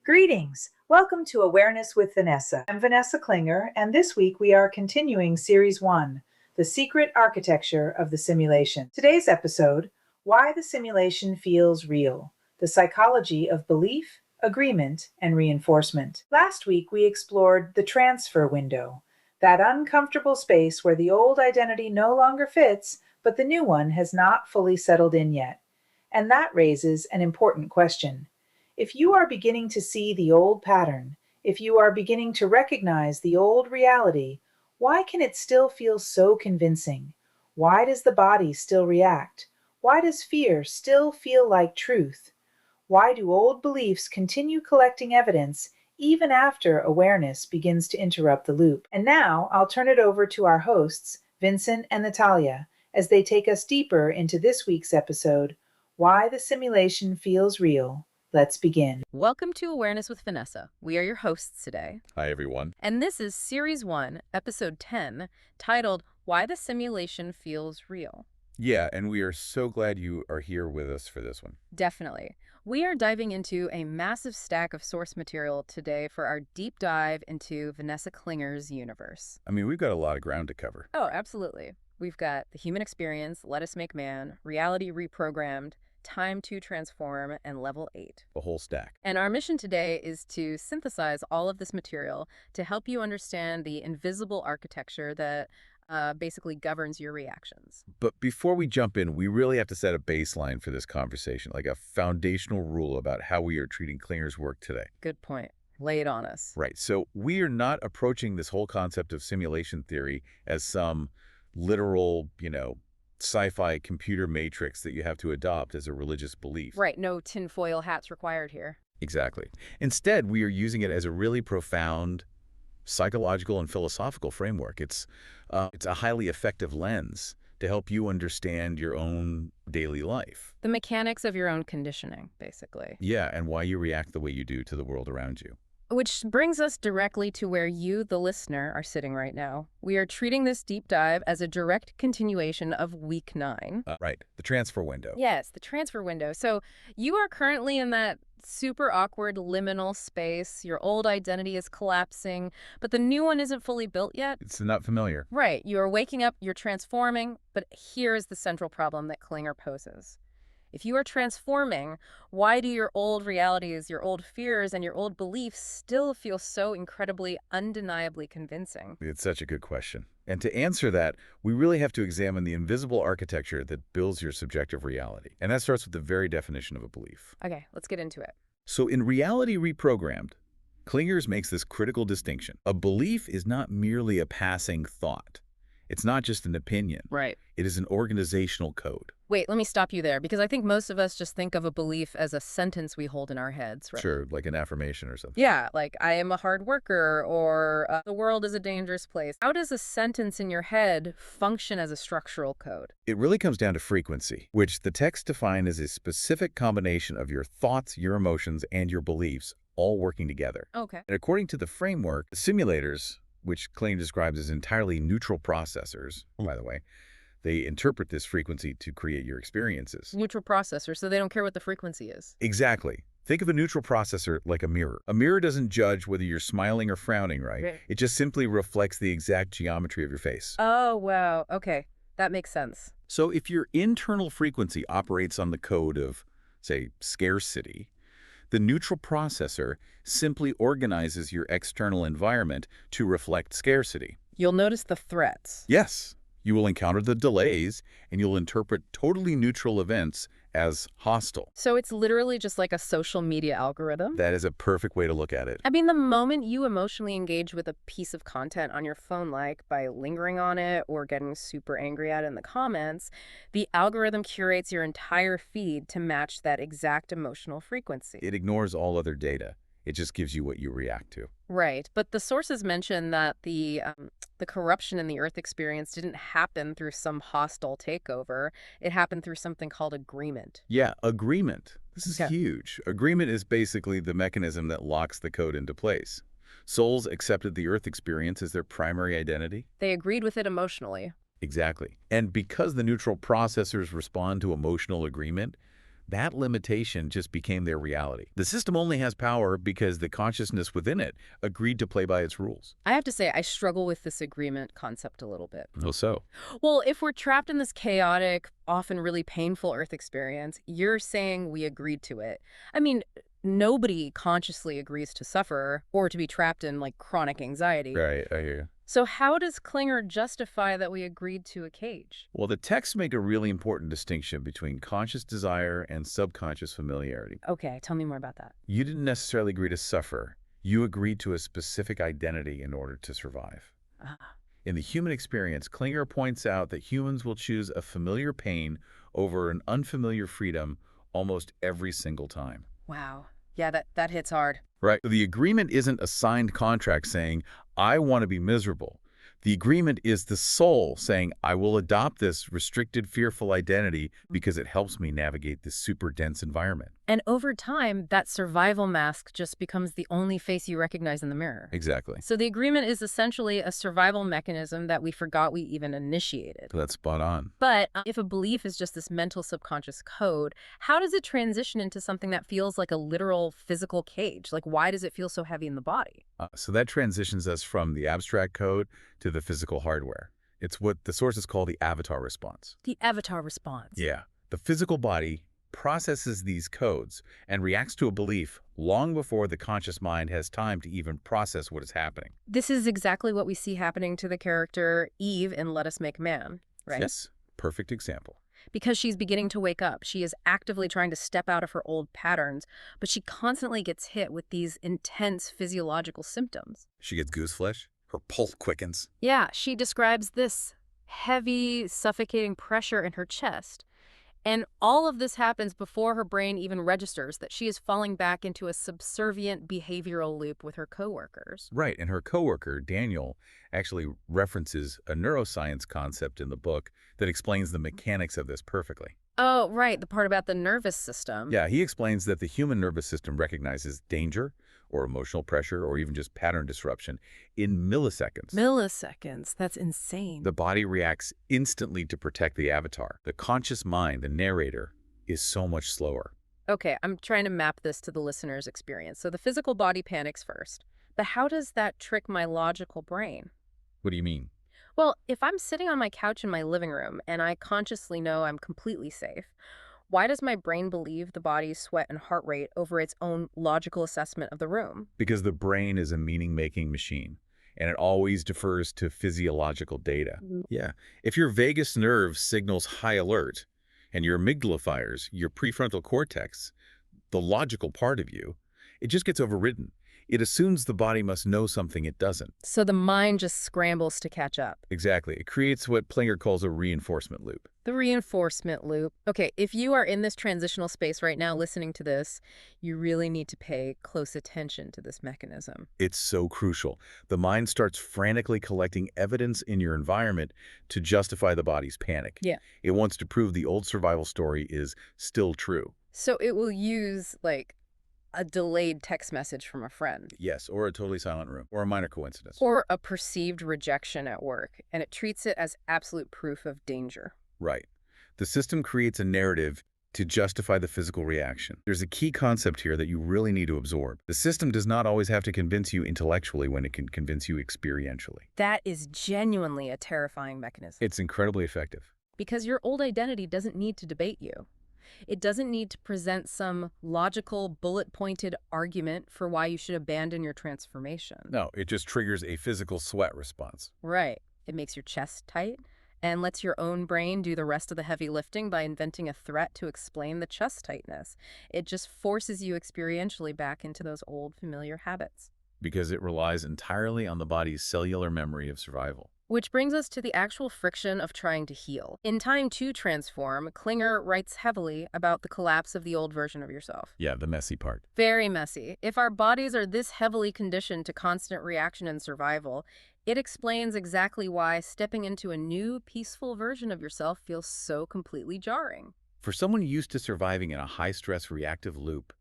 Greetings! Welcome to Awareness with Vanessa. I'm Vanessa Klinger, and this week we are continuing Series 1, The Secret Architecture of the Simulation. Today's episode, Why the Simulation Feels Real, the Psychology of Belief, Agreement, and Reinforcement. Last week we explored the transfer window, that uncomfortable space where the old identity no longer fits, but the new one has not fully settled in yet. And that raises an important question. If you are beginning to see the old pattern, if you are beginning to recognize the old reality, why can it still feel so convincing? Why does the body still react? Why does fear still feel like truth? Why do old beliefs continue collecting evidence even after awareness begins to interrupt the loop? And now I'll turn it over to our hosts, Vincent and Natalia, as they take us deeper into this week's episode, Why the Simulation Feels Real. Let's begin. Welcome to Awareness with Vanessa. We are your hosts today. Hi, everyone. And this is Series 1, Episode 10, titled Why the Simulation Feels Real. Yeah, and we are so glad you are here with us for this one. Definitely. We are diving into a massive stack of source material today for our deep dive into Vanessa Klinger's universe. I mean, we've got a lot of ground to cover. Oh, absolutely. We've got The Human Experience, Let Us Make Man, Reality Reprogrammed, Time to Transform, and Level 8. The whole stack. And our mission today is to synthesize all of this material to help you understand the invisible architecture that basically governs your reactions. But before we jump in, we really have to set a baseline for this conversation, like a foundational rule about how we are treating Klinger's work today. Good point. Lay it on us. Right. So we are not approaching this whole concept of simulation theory as some literal, sci-fi computer matrix that you have to adopt as a religious belief. Right, no tinfoil hats required here. Exactly. Instead, we are using it as a really profound psychological and philosophical framework. It's a highly effective lens to help you understand your own daily life. The mechanics of your own conditioning, basically. Yeah, and why you react the way you do to the world around you. Which brings us directly to where you, the listener, are sitting right now. We are treating this deep dive as a direct continuation of Week 9. Right, the transfer window. Yes, the transfer window. So you are currently in that super awkward liminal space. Your old identity is collapsing, but the new one isn't fully built yet. It's not familiar. Right, you are waking up, you're transforming, but here is the central problem that Klinger poses. If you are transforming, why do your old realities, your old fears, and your old beliefs still feel so incredibly, undeniably convincing? It's such a good question. And to answer that, we really have to examine the invisible architecture that builds your subjective reality. And that starts with the very definition of a belief. Okay, let's get into it. So in Reality Reprogrammed, Klingers makes this critical distinction. A belief is not merely a passing thought. It's not just an opinion. Right. It is an organizational code. Wait, let me stop you there, because I think most of us just think of a belief as a sentence we hold in our heads, right? Sure, like an affirmation or something. Yeah, like, I am a hard worker, or the world is a dangerous place. How does a sentence in your head function as a structural code? It really comes down to frequency, which the text defines as a specific combination of your thoughts, your emotions, and your beliefs, all working together. Okay. And according to the framework, the simulators, which Klein describes as entirely neutral processors, by the way, they interpret this frequency to create your experiences. Neutral processor, so they don't care what the frequency is. Exactly. Think of a neutral processor like a mirror. A mirror doesn't judge whether you're smiling or frowning, right? It just simply reflects the exact geometry of your face. Oh, wow. Okay. That makes sense. So if your internal frequency operates on the code of, say, scarcity, the neutral processor simply organizes your external environment to reflect scarcity. You'll notice the threats. Yes. You will encounter the delays, and you'll interpret totally neutral events as hostile. So it's literally just like a social media algorithm? That is a perfect way to look at it. I mean, the moment you emotionally engage with a piece of content on your phone, like by lingering on it or getting super angry at it in the comments, the algorithm curates your entire feed to match that exact emotional frequency. It ignores all other data. It just gives you what you react to. Right, but the sources mention that the corruption in the Earth experience didn't happen through some hostile takeover. It happened through something called agreement. Yeah, agreement. This is Yeah. huge. Agreement is basically the mechanism that locks the code into place. Souls accepted the Earth experience as their primary identity. They agreed with it emotionally. Exactly. And because the neutral processors respond to emotional agreement, That limitation just became their reality. The system only has power because the consciousness within it agreed to play by its rules. I have to say, I struggle with this agreement concept a little bit. Oh, so? Well, if we're trapped in this chaotic, often really painful Earth experience, you're saying we agreed to it. I mean, nobody consciously agrees to suffer or to be trapped in, like, chronic anxiety. Right, I hear you. So how does Klinger justify that we agreed to a cage? Well, the texts make a really important distinction between conscious desire and subconscious familiarity. Okay, tell me more about that. You didn't necessarily agree to suffer. You agreed to a specific identity in order to survive. Ah, In the human experience, Klinger points out that humans will choose a familiar pain over an unfamiliar freedom almost every single time. wow. Yeah, that hits hard. Right. The agreement isn't a signed contract saying, I want to be miserable. The agreement is the soul saying, I will adopt this restricted, fearful identity because it helps me navigate this super dense environment. And over time, that survival mask just becomes the only face you recognize in the mirror. Exactly. So the agreement is essentially a survival mechanism that we forgot we even initiated. That's spot on. But if a belief is just this mental subconscious code, how does it transition into something that feels like a literal physical cage? Like, why does it feel so heavy in the body? So that transitions us from the abstract code to the physical hardware. It's what the sources call the avatar response. The avatar response. Yeah. The physical body processes these codes and reacts to a belief long before the conscious mind has time to even process what is happening. This is exactly what we see happening to the character Eve in Let Us Make Man, right? Yes. Perfect example. Because she's beginning to wake up. She is actively trying to step out of her old patterns, but she constantly gets hit with these intense physiological symptoms. She gets goose flesh. Her pulse quickens. Yeah, she describes this heavy, suffocating pressure in her chest. And all of this happens before her brain even registers that she is falling back into a subservient behavioral loop with her coworkers. Right, and her coworker, Daniel, actually references a neuroscience concept in the book that explains the mechanics of this perfectly. Oh, right, the part about the nervous system. Yeah, he explains that the human nervous system recognizes danger or emotional pressure or even just pattern disruption in milliseconds. Milliseconds, that's insane. The body reacts instantly to protect the avatar. The conscious mind, the narrator, is so much slower. Okay, I'm trying to map this to the listener's experience. So the physical body panics first. But how does that trick my logical brain? What do you mean? Well, if I'm sitting on my couch in my living room and I consciously know I'm completely safe, why does my brain believe the body's sweat and heart rate over its own logical assessment of the room? Because the brain is a meaning-making machine, and it always defers to physiological data. Yeah. If your vagus nerve signals high alert and your amygdala fires, your prefrontal cortex, the logical part of you, it just gets overridden. It assumes the body must know something it doesn't. So the mind just scrambles to catch up. Exactly. It creates what Klinger calls a reinforcement loop. The reinforcement loop. Okay, if you are in this transitional space right now listening to this, you really need to pay close attention to this mechanism. It's so crucial. The mind starts frantically collecting evidence in your environment to justify the body's panic. Yeah. It wants to prove the old survival story is still true. So it will use, like, a delayed text message from a friend. Yes, or a totally silent room, or a minor coincidence. Or a perceived rejection at work, and it treats it as absolute proof of danger. Right. The system creates a narrative to justify the physical reaction. There's a key concept here that you really need to absorb. The system does not always have to convince you intellectually when it can convince you experientially. That is genuinely a terrifying mechanism. It's incredibly effective. Because your old identity doesn't need to debate you. It doesn't need to present some logical, bullet-pointed argument for why you should abandon your transformation. No, it just triggers a physical sweat response. Right. It makes your chest tight and lets your own brain do the rest of the heavy lifting by inventing a threat to explain the chest tightness. It just forces you experientially back into those old familiar habits. Because it relies entirely on the body's cellular memory of survival. Which brings us to the actual friction of trying to heal. In Time to Transform, Klinger writes heavily about the collapse of the old version of yourself. Yeah, the messy part. Very messy. If our bodies are this heavily conditioned to constant reaction and survival, it explains exactly why stepping into a new, peaceful version of yourself feels so completely jarring. For someone used to surviving in a high-stress reactive loop,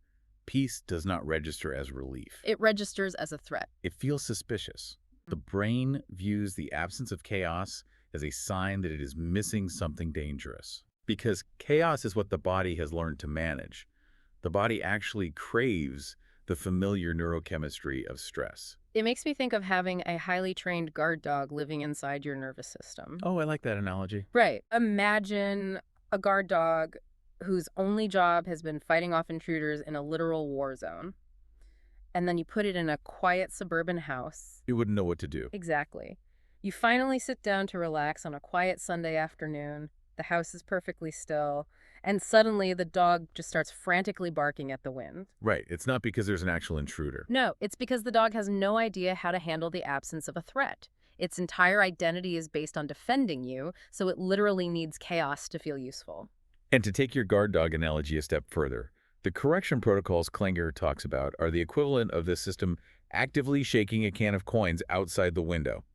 peace does not register as relief. It registers as a threat. It feels suspicious. The brain views the absence of chaos as a sign that it is missing something dangerous. Because chaos is what the body has learned to manage. The body actually craves the familiar neurochemistry of stress. It makes me think of having a highly trained guard dog living inside your nervous system. Oh, I like that analogy. Right. Imagine a guard dog whose only job has been fighting off intruders in a literal war zone. And then you put it in a quiet suburban house. You wouldn't know what to do. Exactly. You finally sit down to relax on a quiet Sunday afternoon. The house is perfectly still. And suddenly the dog just starts frantically barking at the wind. Right. It's not because there's an actual intruder. No, it's because the dog has no idea how to handle the absence of a threat. Its entire identity is based on defending you, so it literally needs chaos to feel useful. And to take your guard dog analogy a step further, the correction protocols Klinger talks about are the equivalent of the system actively shaking a can of coins outside the window,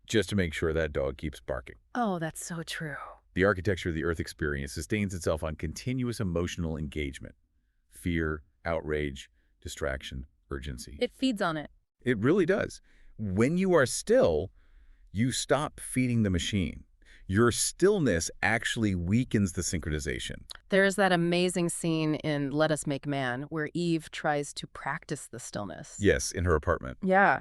just to make sure that dog keeps barking. Oh, that's so true. The architecture of the Earth experience sustains itself on continuous emotional engagement. Fear, outrage, distraction, urgency. It feeds on it. It really does. When you are still, you stop feeding the machine. Your stillness actually weakens the synchronization. There's that amazing scene in Let Us Make Man where Eve tries to practice the stillness. Yes, in her apartment. Yeah.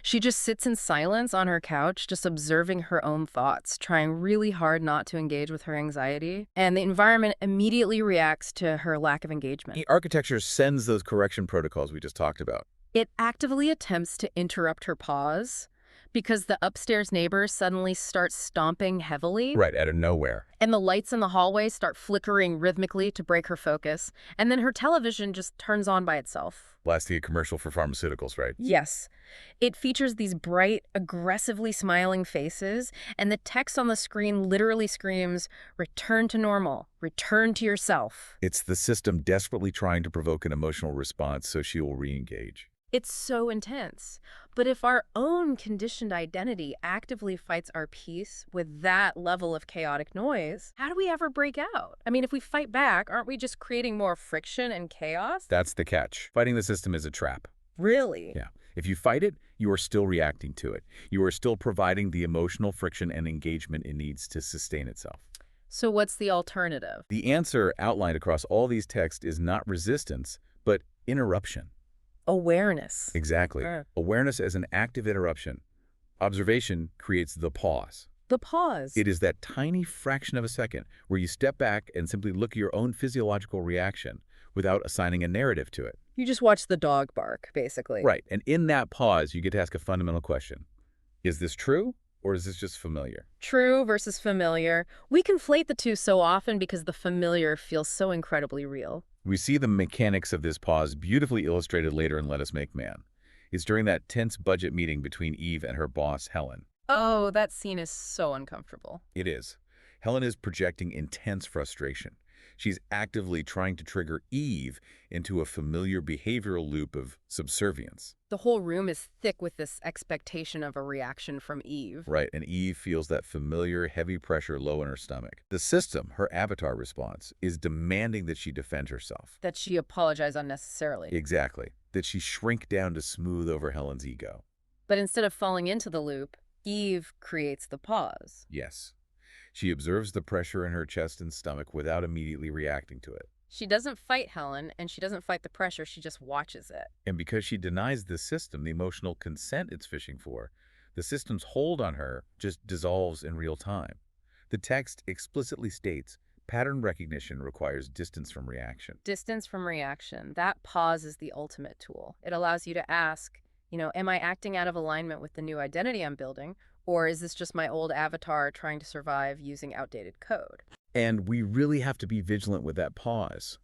She just sits in silence on her couch, just observing her own thoughts, trying really hard not to engage with her anxiety. And the environment immediately reacts to her lack of engagement. The architecture sends those correction protocols we just talked about. It actively attempts to interrupt her pause because the upstairs neighbors suddenly start stomping heavily. Right, out of nowhere. And the lights in the hallway start flickering rhythmically to break her focus. And then her television just turns on by itself. Blasting a commercial for pharmaceuticals, right? Yes. It features these bright, aggressively smiling faces, and the text on the screen literally screams, "Return to normal. Return to yourself." It's the system desperately trying to provoke an emotional response so she will re-engage. It's so intense. But if our own conditioned identity actively fights our peace with that level of chaotic noise, how do we ever break out? I mean, if we fight back, aren't we just creating more friction and chaos? That's the catch. Fighting the system is a trap. Really? Yeah. If you fight it, you are still reacting to it. You are still providing the emotional friction and engagement it needs to sustain itself. So what's the alternative? The answer outlined across all these texts is not resistance, but interruption. Awareness. Exactly. Awareness as an active interruption. Observation creates the pause. The pause. It is that tiny fraction of a second where you step back and simply look at your own physiological reaction without assigning a narrative to it. You just watch the dog bark, basically. Right. And in that pause, you get to ask a fundamental question. Is this true, or is this just familiar? True versus familiar. We conflate the two so often because the familiar feels so incredibly real. We see the mechanics of this pause beautifully illustrated later in Let Us Make Man. It's during that tense budget meeting between Eve and her boss, Helen. Oh, that scene is so uncomfortable. It is. Helen is projecting intense frustration. She's actively trying to trigger Eve into a familiar behavioral loop of subservience. The whole room is thick with this expectation of a reaction from Eve. Right, and Eve feels that familiar, heavy pressure low in her stomach. The system, her avatar response, is demanding that she defend herself. That she apologize unnecessarily. Exactly. That she shrink down to smooth over Helen's ego. But instead of falling into the loop, Eve creates the pause. Yes. She observes the pressure in her chest and stomach without immediately reacting to it. She doesn't fight Helen, and she doesn't fight the pressure, she just watches it. And because she denies the system the emotional consent it's fishing for, the system's hold on her just dissolves in real time. The text explicitly states, pattern recognition requires distance from reaction. Distance from reaction. That pause is the ultimate tool. It allows you to ask, am I acting out of alignment with the new identity I'm building? Or is this just my old avatar trying to survive using outdated code? And we really have to be vigilant with that pause.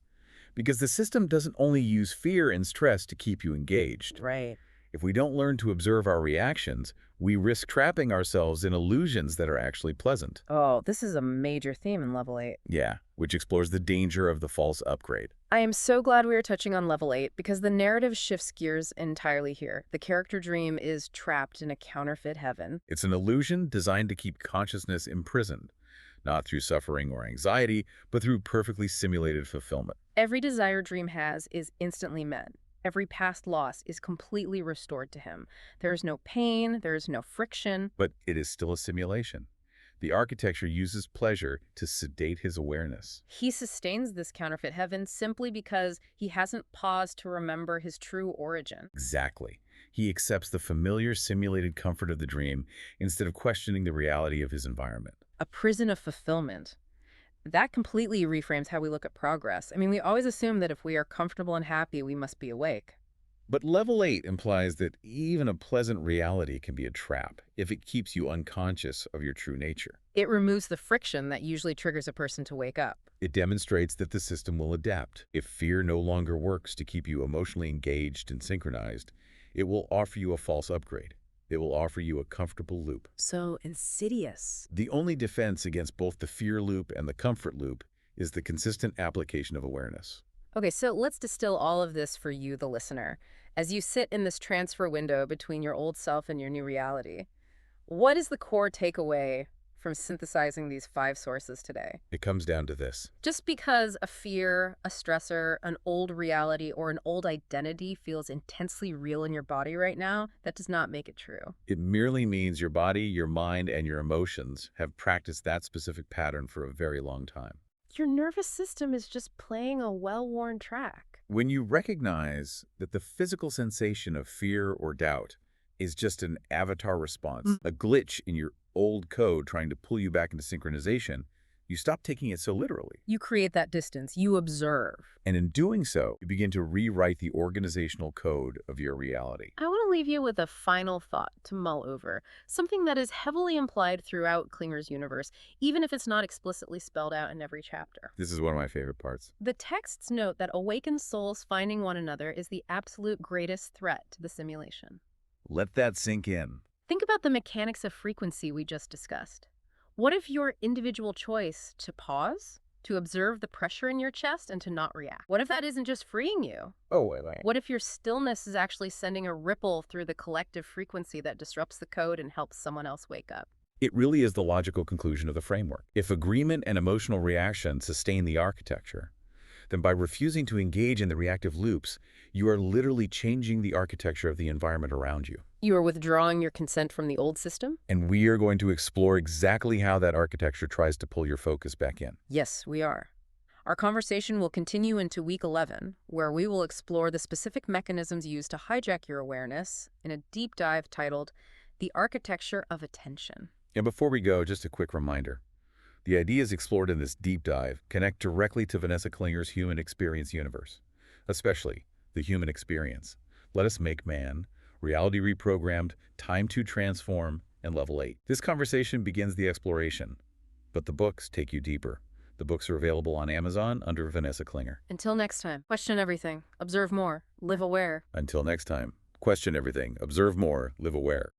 Because the system doesn't only use fear and stress to keep you engaged. Right. If we don't learn to observe our reactions, we risk trapping ourselves in illusions that are actually pleasant. Oh, this is a major theme in Level 8. Yeah, which explores the danger of the false upgrade. I am so glad we are touching on Level 8 because the narrative shifts gears entirely here. The character dream is trapped in a counterfeit heaven. It's an illusion designed to keep consciousness imprisoned, not through suffering or anxiety, but through perfectly simulated fulfillment. Every desire Dream has is instantly met. Every past loss is completely restored to him. There is no pain, there is no friction. But it is still a simulation. The architecture uses pleasure to sedate his awareness. He sustains this counterfeit heaven simply because he hasn't paused to remember his true origin. Exactly. He accepts the familiar simulated comfort of the dream instead of questioning the reality of his environment. A prison of fulfillment. That completely reframes how we look at progress. I mean, we always assume that if we are comfortable and happy, we must be awake. But level 8 implies that even a pleasant reality can be a trap if it keeps you unconscious of your true nature. It removes the friction that usually triggers a person to wake up. It demonstrates that the system will adapt. If fear no longer works to keep you emotionally engaged and synchronized, it will offer you a false upgrade. It will offer you a comfortable loop. So insidious. The only defense against both the fear loop and the comfort loop is the consistent application of awareness. Okay, so let's distill all of this for you, the listener. As you sit in this transfer window between your old self and your new reality, what is the core takeaway from synthesizing these 5 sources today? It comes down to this. Just because a fear, a stressor, an old reality, or an old identity feels intensely real in your body right now, that does not make it true. It merely means your body, your mind, and your emotions have practiced that specific pattern for a very long time. Your nervous system is just playing a well-worn track. When you recognize that the physical sensation of fear or doubt is just an avatar response, a glitch in your old code trying to pull you back into synchronization, you stop taking it so literally. You create that distance. You observe. And in doing so, you begin to rewrite the organizational code of your reality. I want to leave you with a final thought to mull over, something that is heavily implied throughout Klinger's universe, even if it's not explicitly spelled out in every chapter. This is one of my favorite parts. The texts note that awakened souls finding one another is the absolute greatest threat to the simulation. Let that sink in. Think about the mechanics of frequency we just discussed. What if your individual choice to pause, to observe the pressure in your chest, and to not react? What if that isn't just freeing you? Oh, wait. What if your stillness is actually sending a ripple through the collective frequency that disrupts the code and helps someone else wake up? It really is the logical conclusion of the framework. If agreement and emotional reaction sustain the architecture, then by refusing to engage in the reactive loops, you are literally changing the architecture of the environment around you. You are withdrawing your consent from the old system? And we are going to explore exactly how that architecture tries to pull your focus back in. Yes, we are. Our conversation will continue into week 11, where we will explore the specific mechanisms used to hijack your awareness in a deep dive titled The Architecture of Attention. And before we go, just a quick reminder. The ideas explored in this deep dive connect directly to Vanessa Klinger's human experience universe, especially the human experience. Let us make man, reality reprogrammed, time to transform, and level 8. This conversation begins the exploration, but the books take you deeper. The books are available on Amazon under Vanessa Klinger. Until next time, question everything, observe more, live aware. Until next time, question everything, observe more, live aware.